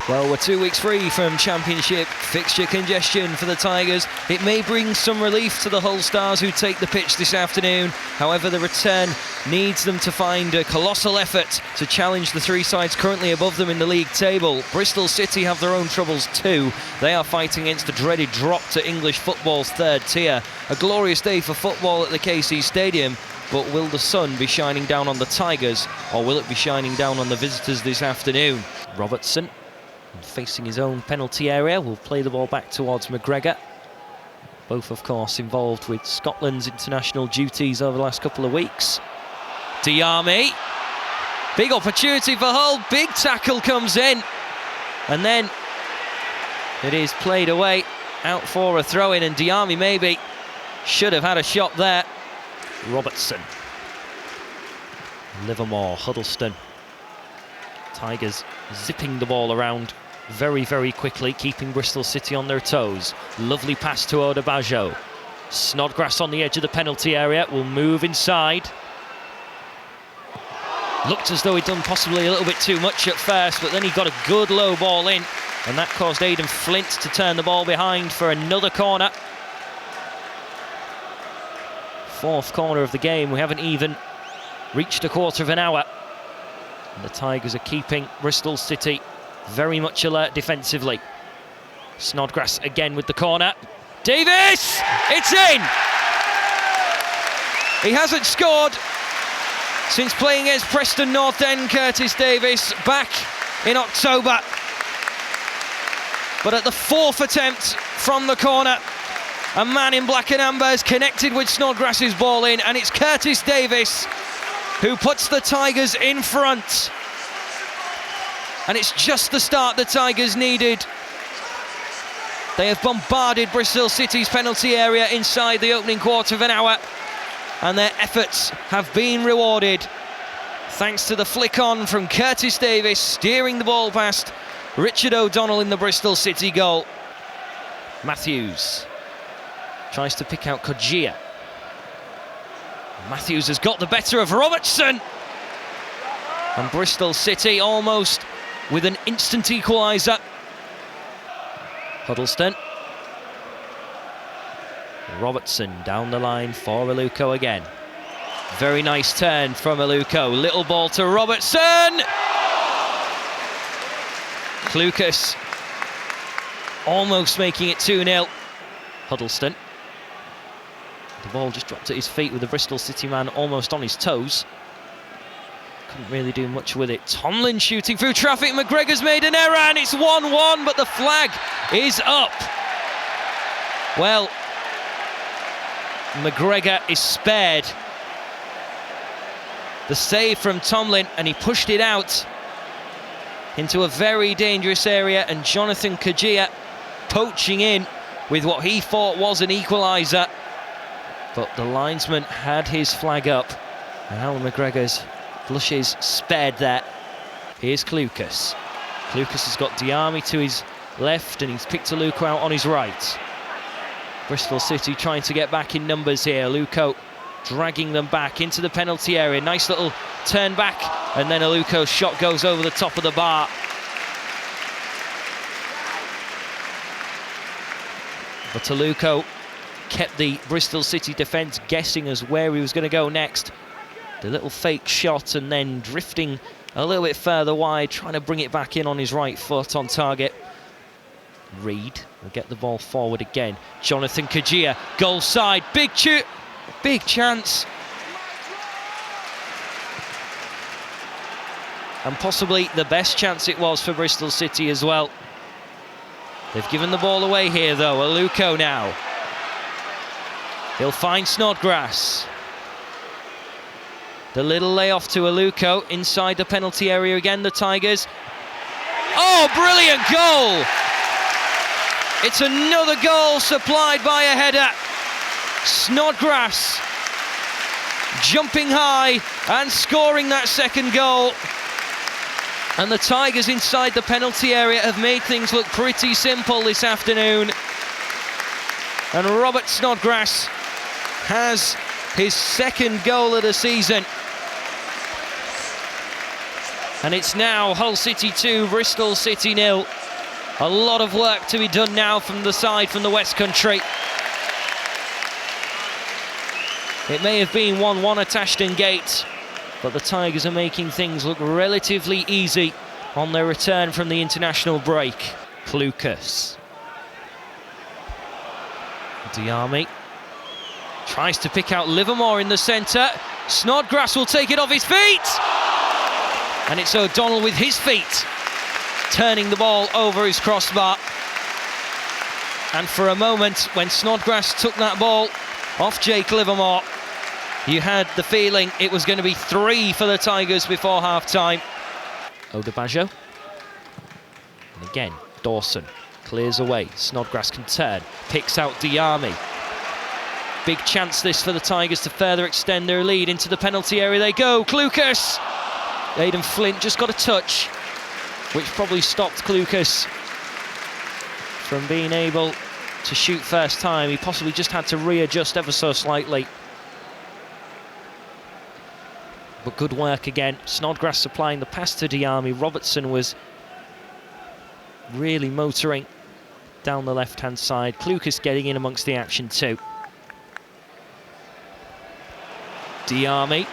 Well, we're 2 weeks free from Championship fixture congestion for the Tigers. It may bring some relief to the Hull Stars who take the pitch this afternoon. However, the return needs them to find a colossal effort to challenge the three sides currently above them in the league table. Bristol City have their own troubles too. They are fighting against the dreaded drop to English football's third tier. A glorious day for football at the KC Stadium. But will the sun be shining down on the Tigers, or will it be shining down on the visitors this afternoon? Robertson, facing his own penalty area, will play the ball back towards McGregor. Both, of course, involved with Scotland's international duties over the last couple of weeks. Diame, big opportunity for Hull, big tackle comes in, and then it is played away, out for a throw-in, and Diame maybe should have had a shot there. Robertson, Livermore, Huddleston. Tigers zipping the ball around very, very quickly, keeping Bristol City on their toes. Lovely pass to Odebajo. Snodgrass on the edge of the penalty area, will move inside. Looked as though he'd done possibly a little bit too much at first, but then he got a good low ball in, and that caused Aidan Flint to turn the ball behind for another corner. Fourth corner of the game. We haven't even reached a quarter of an hour. And the Tigers are keeping Bristol City very much alert defensively. Snodgrass again with the corner. Davis! It's in! He hasn't scored since playing against Preston North End, Curtis Davis, back in October. But at the fourth attempt from the corner, a man in black and amber has connected with Snodgrass's ball in, and it's Curtis Davis who puts the Tigers in front. And it's just the start the Tigers needed. They have bombarded Bristol City's penalty area inside the opening quarter of an hour, and their efforts have been rewarded thanks to the flick on from Curtis Davis, steering the ball past Richard O'Donnell in the Bristol City goal. Matthews tries to pick out Kojia. Matthews has got the better of Robertson. And Bristol City almost with an instant equaliser. Huddleston. Robertson down the line for Aluko again. Very nice turn from Aluko. Little ball to Robertson. Clucas almost making it 2-0. Huddleston. The ball just dropped at his feet with the Bristol City man almost on his toes. Couldn't really do much with it. Tomlin shooting through traffic. McGregor's made an error and it's 1-1, but the flag is up. Well, McGregor is spared the save from Tomlin, and he pushed it out into a very dangerous area, and Jonathan Kojia poaching in with what he thought was an equaliser. But the linesman had his flag up, and Alan McGregor's blushes spared there. Here's Clucas. Clucas has got Diame to his left, and he's picked Aluko out on his right. Bristol City trying to get back in numbers here. Aluko dragging them back into the penalty area. Nice little turn back, and then Aluko's shot goes over the top of the bar. But Aluko kept the Bristol City defence guessing as where he was going to go next. The little fake shot, and then drifting a little bit further wide, trying to bring it back in on his right foot on target. Reed will get the ball forward again. Jonathan Kojia, goal side, big chance. And possibly the best chance it was for Bristol City as well. They've given the ball away here though. Aluko now. He'll find Snodgrass. The little layoff to Aluko inside the penalty area again, the Tigers. Oh, brilliant goal! It's another goal supplied by a header. Snodgrass jumping high and scoring that second goal. And the Tigers inside the penalty area have made things look pretty simple this afternoon. And Robert Snodgrass has his second goal of the season. And it's now Hull City 2, Bristol City 0. A lot of work to be done now from the side from the West Country. It may have been 1-1 at Ashton Gate, but the Tigers are making things look relatively easy on their return from the international break. Clucas. Diarmi tries to pick out Livermore in the centre. Snodgrass will take it off his feet! And it's O'Donnell with his feet, turning the ball over his crossbar. And for a moment, when Snodgrass took that ball off Jake Livermore, you had the feeling it was going to be 3 for the Tigers before half-time. Odebajo. And again, Dawson clears away. Snodgrass can turn, picks out Diarmi. Big chance this for the Tigers to further extend their lead. Into the penalty area they go. Clucas! Aidan Flint just got a touch, which probably stopped Clucas from being able to shoot first time. He possibly just had to readjust ever so slightly. But good work again. Snodgrass supplying the pass to Diarmi. Robertson was really motoring down the left-hand side. Clucas getting in amongst the action too. Diarmi.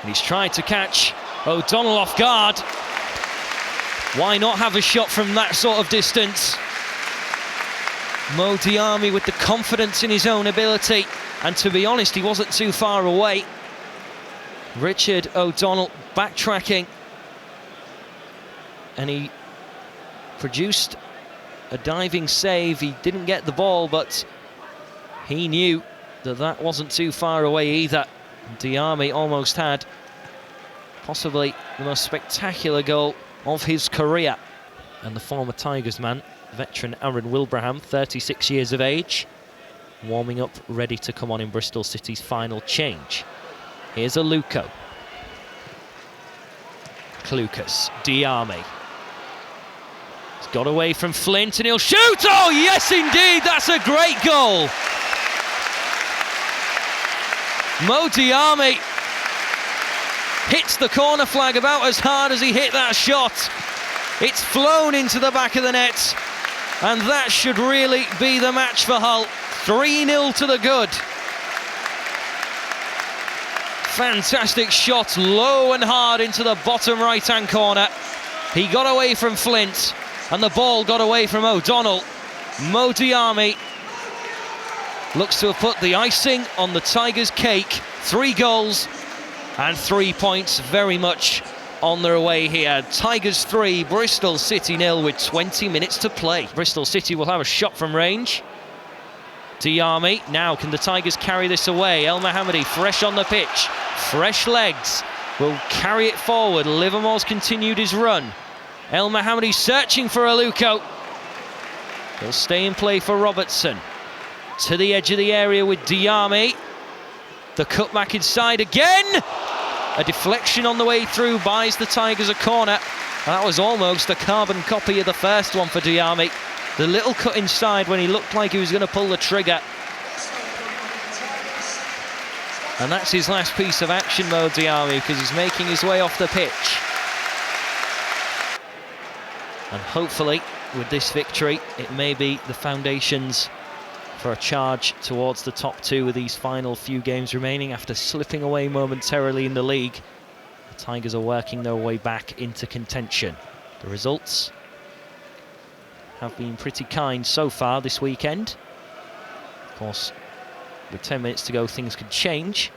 And he's tried to catch O'Donnell off guard. Why not have a shot from that sort of distance? Mo Diarmi with the confidence in his own ability. And to be honest, he wasn't too far away. Richard O'Donnell backtracking. And he produced a diving save. He didn't get the ball, but he knew that that wasn't too far away either. Diarmi almost had possibly the most spectacular goal of his career. And the former Tigers man, veteran Aaron Wilbraham, 36 years of age, warming up, ready to come on in Bristol City's final change. Here's Aluko. Clucas, Diarmi. He's got away from Flint and he'll shoot! Oh yes indeed, that's a great goal! Mo Diarmi hits the corner flag about as hard as he hit that shot. It's flown into the back of the net, and that should really be the match for Hull. 3-0 to the good. Fantastic shot, low and hard into the bottom right-hand corner. He got away from Flint, and the ball got away from O'Donnell. Mo Diarmi looks to have put the icing on the Tigers' cake. 3 goals and 3 points, very much on their way here. Tigers 3, Bristol City 0 with 20 minutes to play. Bristol City will have a shot from range. Diarmi, now can the Tigers carry this away? El Mohammadi fresh on the pitch, fresh legs, will carry it forward. Livermore's continued his run. El Mohammadi searching for Aluko. He'll stay in play for Robertson. To the edge of the area with Diarmi. The cutback inside again. A deflection on the way through buys the Tigers a corner. And that was almost a carbon copy of the first one for Diarmi. The little cut inside when he looked like he was going to pull the trigger. And that's his last piece of action, Mo Diarmi, because he's making his way off the pitch. And hopefully, with this victory, it may be the foundations for a charge towards the top 2 with these final few games remaining. After slipping away momentarily in the league, the Tigers are working their way back into contention. The results have been pretty kind so far this weekend. Of course, with 10 minutes to go, things could change.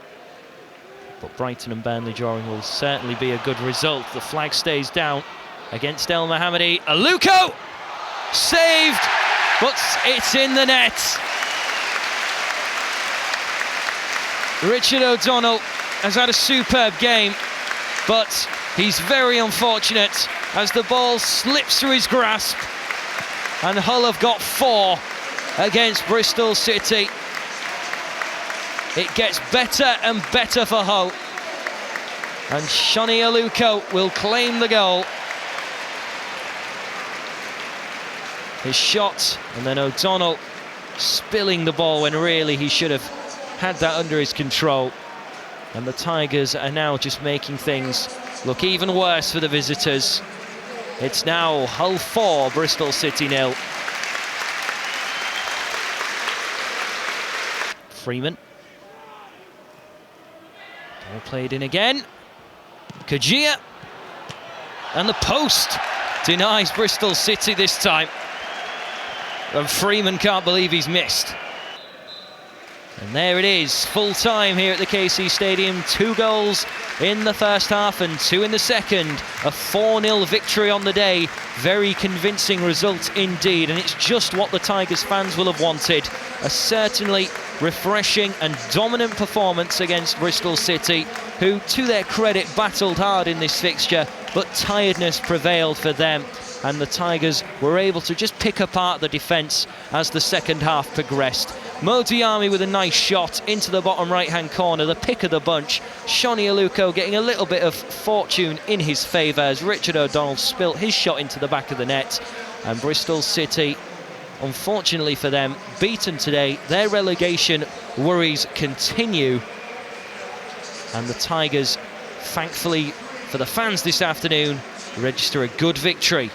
But Brighton and Burnley drawing will certainly be a good result. The flag stays down against El Mohammadi. Aluko! Saved, but it's in the net. Richard O'Donnell has had a superb game, but he's very unfortunate as the ball slips through his grasp, and Hull have got 4 against Bristol City. It gets better and better for Hull, and Shani Aluko will claim the goal. His shot, and then O'Donnell spilling the ball when really he should have had that under his control. And the Tigers are now just making things look even worse for the visitors. It's now Hull 4, Bristol City 0. Freeman. Ball played in again. Kajia. And the post denies Bristol City this time. And Freeman can't believe he's missed. And there it is, full time here at the KC Stadium. 2 goals in the first half and 2 in the second. A 4-0 victory on the day. Very convincing result indeed, and it's just what the Tigers fans will have wanted. A certainly refreshing and dominant performance against Bristol City, who, to their credit, battled hard in this fixture, but tiredness prevailed for them. And the Tigers were able to just pick apart the defence as the second half progressed. Mo Diarmi with a nice shot into the bottom right-hand corner, the pick of the bunch. Shoni Aluko getting a little bit of fortune in his favour as Richard O'Donnell spilt his shot into the back of the net. And Bristol City, unfortunately for them, beaten today. Their relegation worries continue. And the Tigers, thankfully for the fans this afternoon, register a good victory